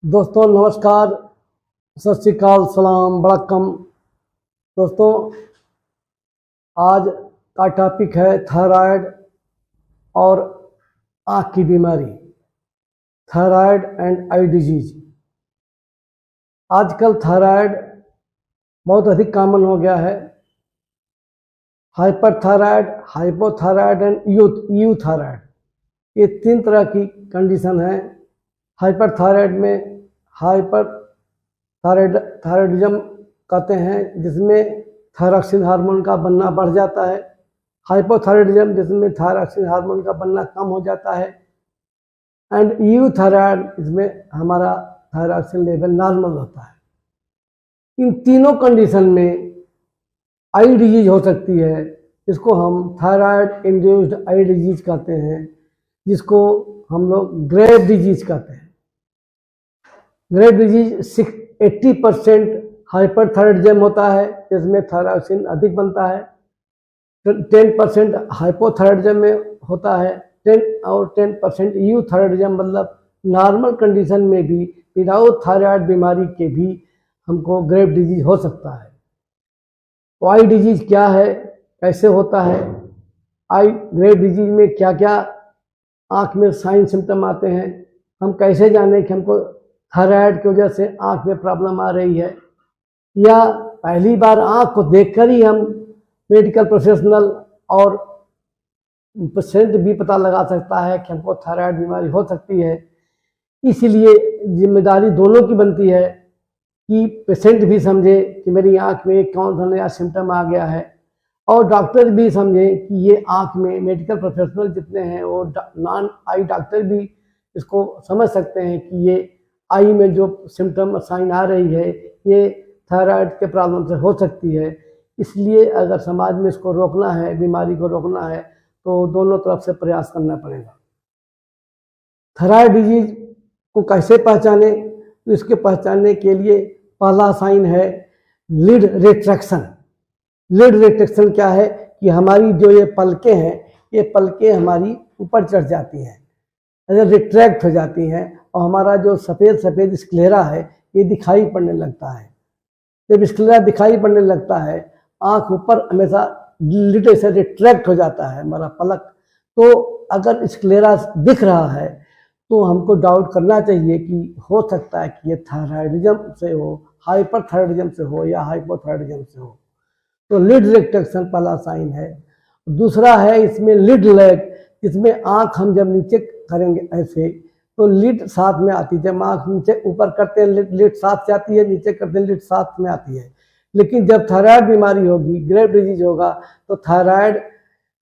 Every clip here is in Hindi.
दोस्तों नमस्कार, सत श्री अकाल, सलाम, वड़क्कम। दोस्तों आज का टॉपिक है थायराइड और आँख की बीमारी, थायराइड एंड आई डिजीज। आजकल थायराइड बहुत अधिक कॉमन हो गया है। हाइपरथायराइड, हाइपोथायराइड एंड यूथायराइड, ये तीन तरह की कंडीशन है। हाइपरथायराइड में थायराइडिज्म कहते हैं, जिसमें थायरॉक्सिन हार्मोन का बनना बढ़ जाता है। हाइपोथायराइडिज्म, जिसमें थायरॉक्सिन हार्मोन का बनना कम हो जाता है। एंड यूथायराइड, इसमें हमारा थायरॉक्सिन लेवल नॉर्मल होता है। इन तीनों कंडीशन में आई डिजीज हो सकती है, जिसको हम थायराइड इंड्यूस्ड आई डिजीज कहते हैं, जिसको हम लोग ग्रेव डिजीज कहते हैं। ग्रेव डिजीज 80% हाइपरथायराइडिज्म होता है, जिसमें थायरॉक्सिन अधिक बनता है। 10% हाइपोथायराइडिज्म में होता है। 10% यूथायराइडिज्म, मतलब नॉर्मल कंडीशन में भी विदाउट थायराइड बीमारी के भी हमको ग्रेव डिजीज हो सकता है। तो आई डिजीज क्या है, कैसे होता है, ग्रेव डिजीज में क्या क्या आँख में साइन सिम्टम आते हैं, हम कैसे जाने कि हमको थायराइड की वजह से आँख में प्रॉब्लम आ रही है, या पहली बार आँख को देखकर ही हम मेडिकल प्रोफेशनल और पेशेंट भी पता लगा सकता है कि हमको थायराइड बीमारी हो सकती है। इसलिए जिम्मेदारी दोनों की बनती है कि पेशेंट भी समझे कि मेरी आँख में कौन सा नया सिम्टम आ गया है, और डॉक्टर भी समझे कि ये आँख में, मेडिकल प्रोफेशनल जितने हैं वो नॉन आई डॉक्टर भी इसको समझ सकते हैं कि ये आई में जो सिम्टम साइन आ रही है ये थायराइड के प्रॉब्लम से हो सकती है। इसलिए अगर समाज में इसको रोकना है, बीमारी को रोकना है, तो दोनों तरफ से प्रयास करना पड़ेगा। थायराइड डिजीज को कैसे पहचाने, तो इसके पहचानने के लिए पहला साइन है लिड रिट्रैक्शन। लिड रिट्रैक्शन क्या है कि हमारी जो ये पलकें हैं, ये पलकें हमारी ऊपर चढ़ जाती हैं, अगर रिट्रैक्ट हो जाती हैं, और हमारा जो सफ़ेद सफ़ेद स्क्लेरा है ये दिखाई पड़ने लगता है। जब स्क्लेरा दिखाई पड़ने लगता है, आँख ऊपर हमेशा लिड से रिट्रैक्ट हो जाता है हमारा पलक। तो अगर स्क्लेरा दिख रहा है तो हमको डाउट करना चाहिए कि हो सकता है कि ये थायराइडिज्म से हो, हाइपरथायराइडिज्म से हो या हाइपोथायराइडिज्म से हो। तो लिड रिट्रैक्शन पहला साइन है। दूसरा है इसमें लिड लैग, जिसमें आँख हम जब नीचे करेंगे ऐसे तो लिड साथ में आती है। जब आँख नीचे ऊपर करते हैं लिड साथ जाती है, नीचे करते हैं लिड साथ में आती है। लेकिन जब थायराइड बीमारी होगी, ग्रेव डिजीज होगा, तो थायराइड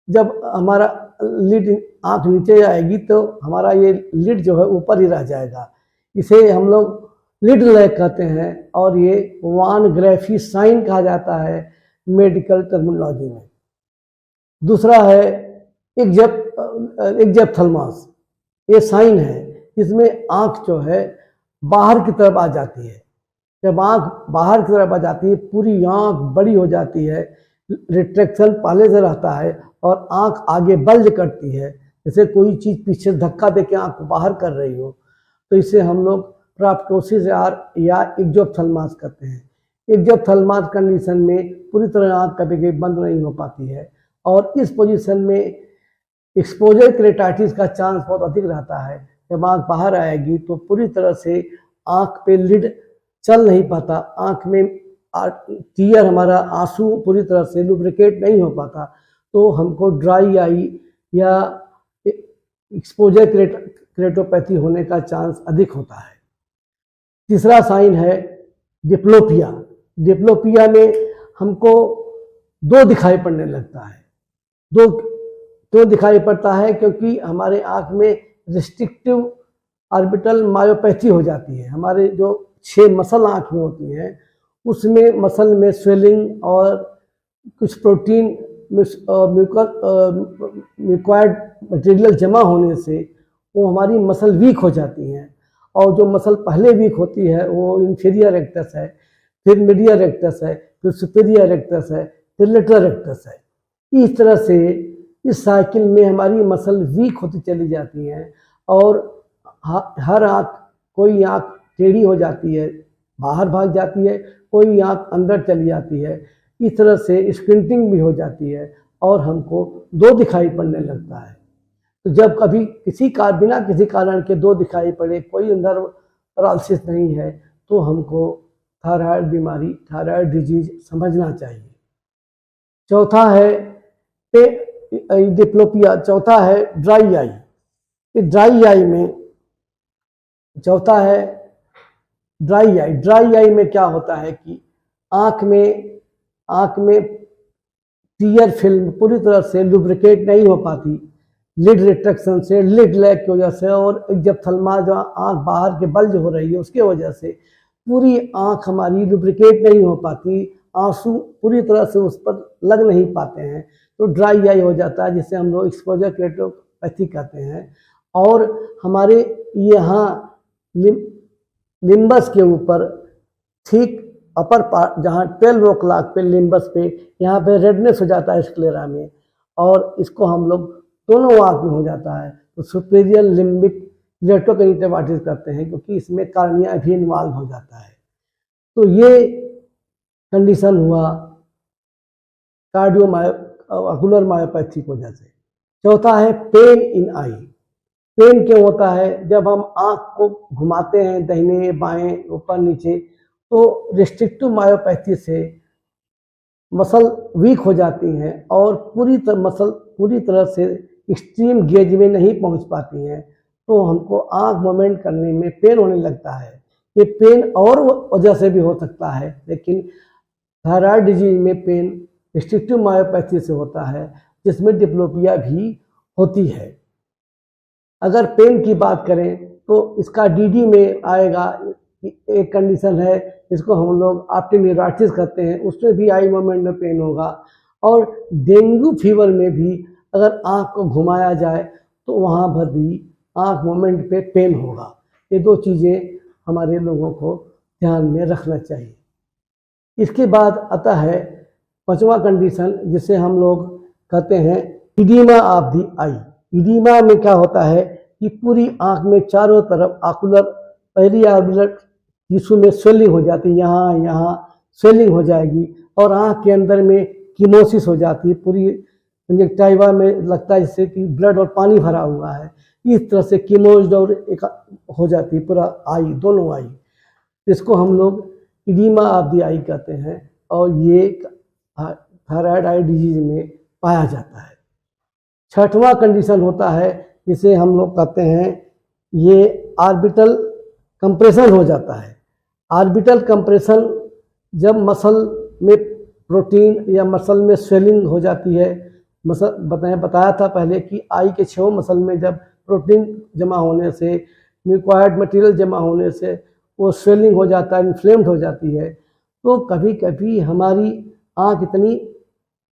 जब हमारा लिड आँख नीचे आएगी तो हमारा ये लिड जो है ऊपर ही रह जाएगा। इसे हम लोग लिड लैग कहते हैं, और ये वान ग्रेफी साइन कहा जाता है मेडिकल टर्मिनोलॉजी में। दूसरा है एक्जेप्थलमास, ये साइन है जिसमें आँख जो है बाहर की तरफ आ जाती है। जब आँख बाहर की तरफ आ जाती है, पूरी आँख बड़ी हो जाती है, रिट्रैक्शन पहले से रहता है और आँख आगे बल्ज करती है, जैसे कोई चीज़ पीछे धक्का देके आँख को बाहर कर रही हो। तो इसे हम लोग प्रोप्टोसिस या एक्जेप्थलमास कहते हैं। एक्जेप्थलमास कंडीशन में पूरी तरह आँख कभी कभी बंद नहीं हो पाती है, और इस पोजीशन में एक्सपोजर केराटिटिस का चांस बहुत अधिक रहता है। जब आँख बाहर आएगी तो पूरी तरह से आँख पे लिड चल नहीं पाता, आँख में टीयर, हमारा आंसू पूरी तरह से लुब्रिकेट नहीं हो पाता, तो हमको ड्राई आई या एक्सपोजर केराटोपैथी होने का चांस अधिक होता है। तीसरा साइन है डिप्लोपिया। डिप्लोपिया में हमको दो दिखाई पड़ने लगता है। दो क्यों दिखाई पड़ता है? क्योंकि हमारे आँख में रिस्ट्रिक्टिव ऑर्बिटल मायोपैथी हो जाती है। हमारे जो 6 मसल आँख में होती हैं, उसमें मसल में स्वेलिंग और कुछ प्रोटीन म्यूकॉइड मटेरियल जमा होने से वो हमारी मसल वीक हो जाती हैं, और जो मसल पहले वीक होती है वो इंफीरियर रेक्टस है, फिर मीडियल रेक्टस है, फिर सुपीरियर रेक्टस है, फिर लेटरल रेक्टस है। इस तरह से इस साइकिल में हमारी मसल वीक होती चली जाती हैं, और हर आँख, कोई आँख टेढ़ी हो जाती है, बाहर भाग जाती है, कोई आँख अंदर चली जाती है। इस तरह से स्क्विंटिंग भी हो जाती है और हमको दो दिखाई पड़ने लगता है। तो जब कभी बिना किसी कारण के दो दिखाई पड़े, कोई नर्व पैरालिसिस नहीं है, तो हमको थायराइड बीमारी, थायराइड डिजीज समझना चाहिए। चौथा है डिप्लोपिया, चौथा है ड्राई आई। ड्राई आई में चौथा है ड्राई आई। ड्राई आई में क्या होता है कि आँख में टीयर फिल्म पूरी तरह से लुब्रिकेट नहीं हो पाती, लिड रिट्रैक्शन से, लिड लैग की वजह से, और जब थल्मा जो आँख बाहर के बल्ज हो रही है उसके वजह से पूरी आँख हमारी लुब्रिकेट नहीं हो पाती, आंसू पूरी तरह से उस पर लग नहीं पाते हैं, तो ड्राई आई हो जाता है, जिसे हम लोग एक्सपोजर केरेटोपैथी कहते हैं। और हमारे यहाँ लिम्बस के ऊपर ठीक अपर पार्ट, जहाँ 12 o'clock पे लिम्बस पे, यहाँ पे रेडनेस हो जाता है स्क्लेरा में, और इसको हम लोग दोनों आँख में हो जाता है, तो सुपीरियर लिम्बिक केरेटोकैनिटेवाइटिस करते हैं, क्योंकि इसमें कार्निया भी इन्वॉल्व हो जाता है। तो ये कंडीशन हुआ कार्डियोमायोकुलर मायोपैथी की वजह से। चौथा है पेन इन आई। पेन क्यों होता है? जब हम आँख को घुमाते हैं दाहिने बाएं ऊपर नीचे, तो रिस्ट्रिक्टिव मायोपैथी से मसल वीक हो जाती हैं और मसल पूरी तरह से एक्सट्रीम गेज में नहीं पहुंच पाती हैं, तो हमको आँख मूवमेंट करने में पेन होने लगता है। ये पेन और वजह से भी हो सकता है, लेकिन थायराइड डिजीज में पेन रिस्ट्रिक्टिव मायोपैथी से होता है, जिसमें डिप्लोपिया भी होती है। अगर पेन की बात करें तो इसका डीडी में आएगा, एक कंडीशन है जिसको हम लोग ऑप्टिक न्यूराइटिस कहते हैं, उसमें भी आई मूवमेंट में पेन होगा। और डेंगू फीवर में भी अगर आँख को घुमाया जाए तो वहाँ पर भी आँख मूवमेंट पे पेन होगा। ये दो चीज़ें हमारे लोगों को ध्यान में रखना चाहिए। इसके बाद आता है पांचवा कंडीशन, जिसे हम लोग कहते हैं oedema of the I. Oedema में क्या होता है कि पूरी आँख में चारों तरफ आकुलर पहली ऑर्बिकुलर टिश्यू में स्वेलिंग हो जाती है, यहाँ स्वेलिंग हो जाएगी, और आँख के अंदर में कीमोसिस हो जाती है, पूरी कंजक्टिवा में लगता है जैसे कि ब्लड और पानी भरा हुआ है। इस तरह से कीमोज और एक हो जाती है पूरा आई, दोनों आई, इसको हम लोग इडीमा ऑफ द आई कहते हैं, और ये थायराइड आई डिजीज में पाया जाता है। छठवां कंडीशन होता है जिसे हम लोग कहते हैं ये ऑर्बिटल कंप्रेशन हो जाता है। ऑर्बिटल कंप्रेशन जब मसल में प्रोटीन या मसल में स्वेलिंग हो जाती है, मसल बताया था पहले कि आई के 6 मसल में जब प्रोटीन जमा होने से, म्यूकोइड मटेरियल जमा होने से वो स्वेलिंग हो जाता है, इन्फ्लेम्ड हो जाती है, तो कभी कभी हमारी आँख इतनी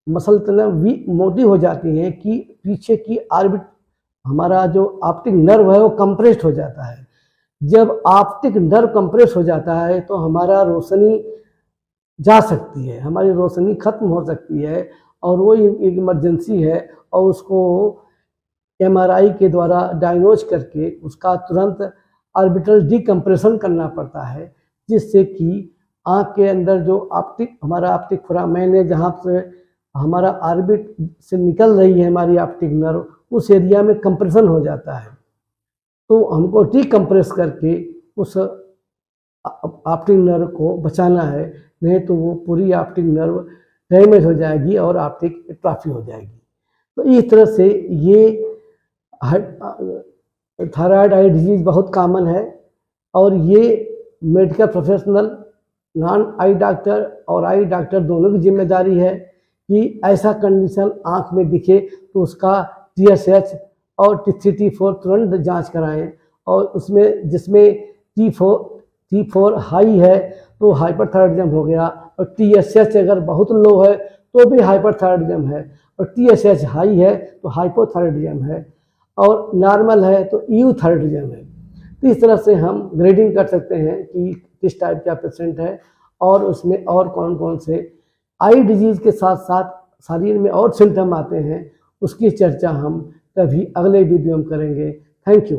मसल इतना मोटी हो जाती है कि पीछे की हमारा जो ऑप्टिक नर्व है वो कंप्रेस्ड हो जाता है। जब ऑप्टिक नर्व कंप्रेस हो जाता है तो हमारा रोशनी जा सकती है, हमारी रोशनी खत्म हो सकती है, और वो एक इमरजेंसी है, और उसको MRI के द्वारा डायग्नोज करके उसका तुरंत ऑर्बिटल डिकम्प्रेशन करना पड़ता है, जिससे कि आँख के अंदर जो हमारा ऑप्टिक फोरामेन है, जहाँ से हमारा ऑर्बिट से निकल रही है हमारी ऑप्टिक नर्व, उस एरिया में कंप्रेशन हो जाता है। तो हमको डिकम्प्रेस करके उस ऑप्टिक नर्व को बचाना है, नहीं तो वो पूरी ऑप्टिक नर्व डैमेज हो जाएगी और ऑप्टिक एट्रोफी हो जाएगी। तो इस तरह से ये थायराइड आई डिजीज बहुत कॉमन है, और ये medical professional, non I doctor और आई डॉक्टर दोनों की जिम्मेदारी है कि ऐसा कंडीशन आँख में दिखे तो उसका TSH और T3T4 तुरंत जांच कराएं, और उसमें जिसमें T4 हाई है तो हाइपरथायराइडिज्म हो गया, और TSH अगर बहुत लो है तो भी हाइपरथायराइडिज्म है, और TSH हाई है तो हाइपोथायराइडिज्म है, और नॉर्मल है तो यूथायराइडिज्म है। तो इस तरह से हम ग्रेडिंग कर सकते हैं कि किस टाइप का पेशेंट है, और उसमें और कौन कौन से आई डिजीज के साथ साथ शरीर में और सिम्टम आते हैं, उसकी चर्चा हम कभी अगले वीडियो में करेंगे। Thank you.